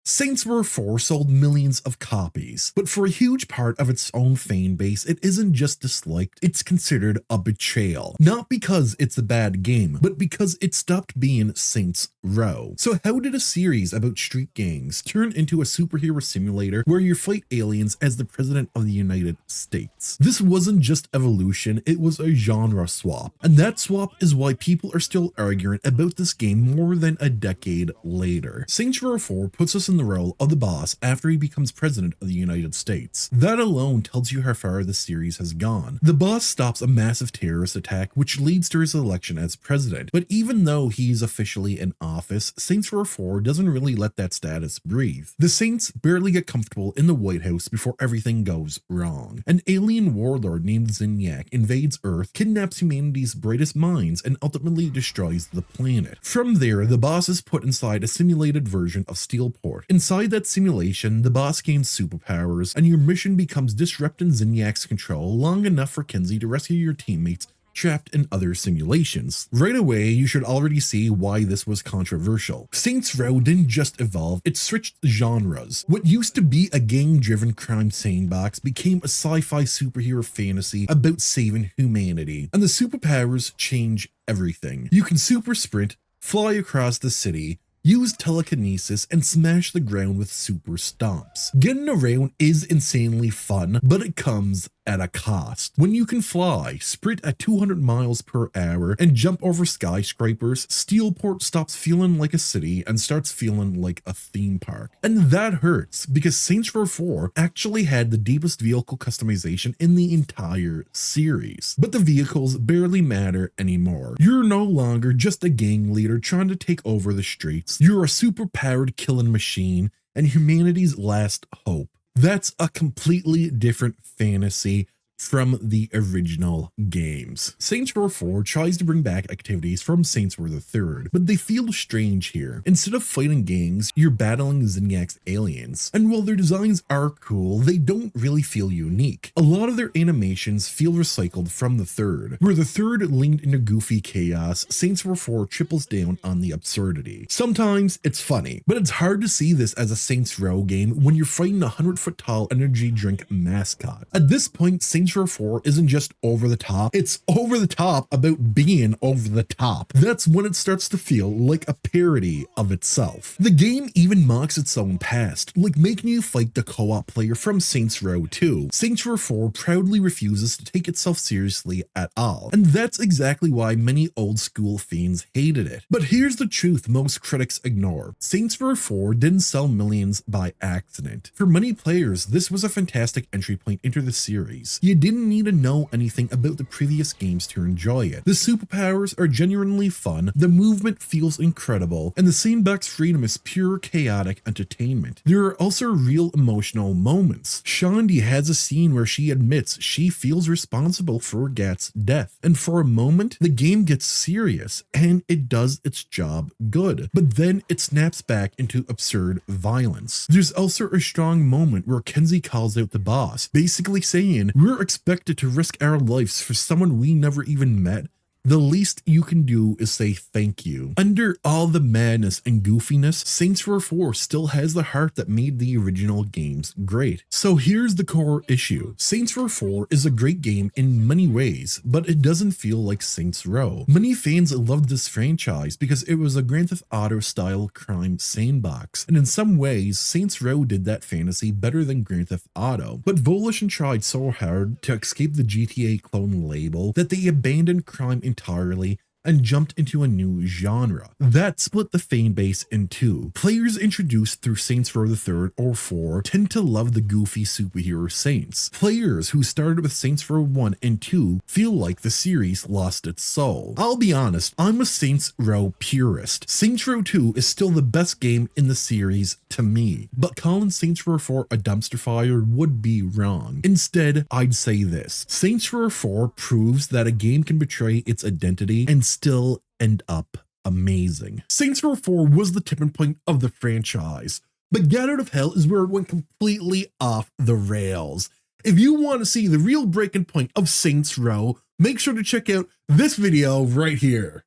Saints Row 4 sold millions of copies, but for a huge part of its own fan base, it isn't just disliked, it's considered a betrayal. Not because it's a bad game, but because it stopped being Saints Row. So how did a series about street gangs turn into a superhero simulator where you fight aliens as the President of the United States? This wasn't just evolution, it was a genre swap. And that swap is why people are still arguing about this game more than a decade later. Saints Row 4 puts us in the role of the boss after he becomes President of the United States. That alone tells you how far the series has gone. The boss stops a massive terrorist attack which leads to his election as president, but even though he's officially in office, Saints Row 4 doesn't really let that status breathe. The Saints barely get comfortable in the White House before everything goes wrong. An alien warlord named Zinyak invades Earth, kidnaps humanity's brightest minds, and ultimately destroys the planet. From there, the boss is put inside a simulated version of Steelport. Inside that simulation, the boss gains superpowers, and your mission becomes disrupting Zinyak's control long enough for Kenzie to rescue your teammates trapped in other simulations. Right away, you should already see why this was controversial. Saints Row didn't just evolve, it switched genres. What used to be a gang-driven crime sandbox became a sci-fi superhero fantasy about saving humanity. And the superpowers change everything. You can super sprint, fly across the city, use telekinesis, and smash the ground with super stomps. Getting around is insanely fun, but it comes at a cost. When you can fly, sprint at 200 miles per hour, and jump over skyscrapers, Steelport stops feeling like a city and starts feeling like a theme park. And that hurts, because Saints Row 4 actually had the deepest vehicle customization in the entire series. But the vehicles barely matter anymore. You're no longer just a gang leader trying to take over the streets. You're a super-powered killing machine and humanity's last hope. That's a completely different fantasy from the original games. Saints Row 4 tries to bring back activities from Saints Row the 3rd, but they feel strange here. Instead of fighting gangs, you're battling Zinyak's aliens. And while their designs are cool, they don't really feel unique. A lot of their animations feel recycled from the 3rd. Where the 3rd leaned into goofy chaos, Saints Row 4 triples down on the absurdity. Sometimes it's funny, but it's hard to see this as a Saints Row game when you're fighting a 100-foot-tall energy drink mascot. At this point, Saints Row 4 isn't just over the top, it's over the top about being over the top. That's when it starts to feel like a parody of itself. The game even mocks its own past, like making you fight the co-op player from Saints Row 2. Saints Row 4 proudly refuses to take itself seriously at all, and that's exactly why many old school fans hated it. But here's the truth most critics ignore. Saints Row 4 didn't sell millions by accident. For many players, this was a fantastic entry point into the series. You didn't need to know anything about the previous games to enjoy it. The superpowers are genuinely fun, the movement feels incredible, and the sandbox freedom is pure chaotic entertainment. There are also real emotional moments. Shaundi has a scene where she admits she feels responsible for Gat's death, and for a moment, the game gets serious, and it does its job good. But then it snaps back into absurd violence. There's also a strong moment where Kenzie calls out the boss, basically saying, "We're expected to risk our lives for someone we never even met. The least you can do is say thank you." Under all the madness and goofiness, Saints Row 4 still has the heart that made the original games great. So here's the core issue. Saints Row 4 is a great game in many ways, but it doesn't feel like Saints Row. Many fans loved this franchise because it was a Grand Theft Auto style crime sandbox, and in some ways, Saints Row did that fantasy better than Grand Theft Auto. But Volition tried so hard to escape the GTA clone label that they abandoned crime entirely and jumped into a new genre. That split the fan base in two. Players introduced through Saints Row the 3rd or 4 tend to love the goofy superhero Saints. Players who started with Saints Row 1 and 2 feel like the series lost its soul. I'll be honest, I'm a Saints Row purist. Saints Row 2 is still the best game in the series to me, but calling Saints Row 4 a dumpster fire would be wrong. Instead, I'd say this. Saints Row 4 proves that a game can betray its identity and still end up amazing. Saints Row 4 was the tipping point of the franchise, but Get Out of Hell is where it went completely off the rails. If you want to see the real breaking point of Saints Row, make sure to check out this video right here.